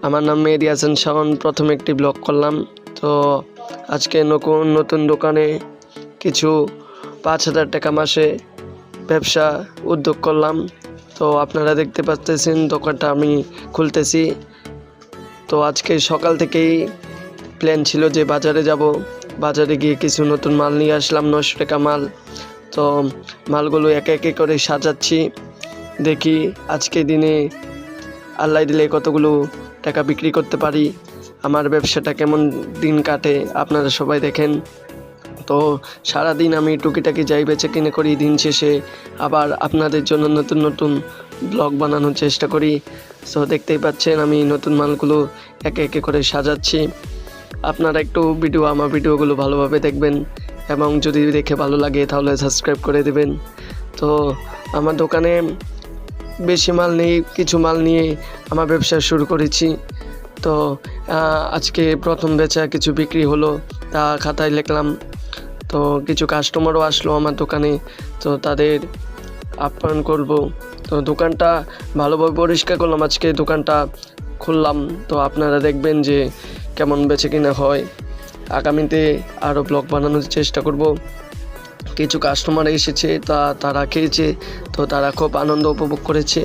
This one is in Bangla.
আমার নাম মেহেদী হাসান শাওন। প্রথমে একটি ব্লগ করলাম। তো আজকে নতুন দোকানে কিছু 5,000 টাকা মাসে ব্যবসা উদ্যোগ করলাম। তো আপনারা দেখতে পাচ্ছেন দোকানটা আমি খুলতেছি। তো আজকে সকাল থেকেই প্ল্যান ছিল যে বাজারে যাব, বাজারে গিয়ে কিছু নতুন মাল নিয়ে আসলাম, 900 টাকা মাল। তো মালগুলো একে একে করে সাজাচ্ছি। দেখি আজকে দিনে আল্লাহ দিলে কতগুলো টাকা বিক্রি করতে পারি, আমার ব্যবসাটা কেমন দিন কাটে আপনারা সবাই দেখেন। তো সারাদিন আমি টুকিটাকি যাই বেচে কিনে করি, দিন শেষে আবার আপনাদের জন্য নতুন নতুন ব্লগ বানানোর চেষ্টা করি। সো দেখতেই পাচ্ছেন আমি নতুন মালগুলো একে একে করে সাজাচ্ছি। আপনারা একটু আমার ভিডিওগুলো ভালোভাবে দেখবেন এবং যদি দেখে ভালো লাগে তাহলে সাবস্ক্রাইব করে দেবেন। তো আমার দোকানে বেশি মাল নেই, কিছু মাল নিয়ে আমার ব্যবসা শুরু করেছি। তো আজকে প্রথম বেচা কিছু বিক্রি হলো, তা খাতায় লিখলাম। তো কিছু কাস্টমারও আসলো আমার দোকানে, তো তাদের আপ্যায়ন করব। তো দোকানটা ভালোভাবে পরিষ্কার করলাম, আজকে দোকানটা খুললাম। তো আপনারা দেখবেন যে কেমন বেচে কিনা হয়। আগামীতে আরও ব্লগ বানানোর চেষ্টা করব। কিছু কাস্টমার এসেছে, তারা খেয়েছে, তো তারা খুব আনন্দ উপভোগ করেছে।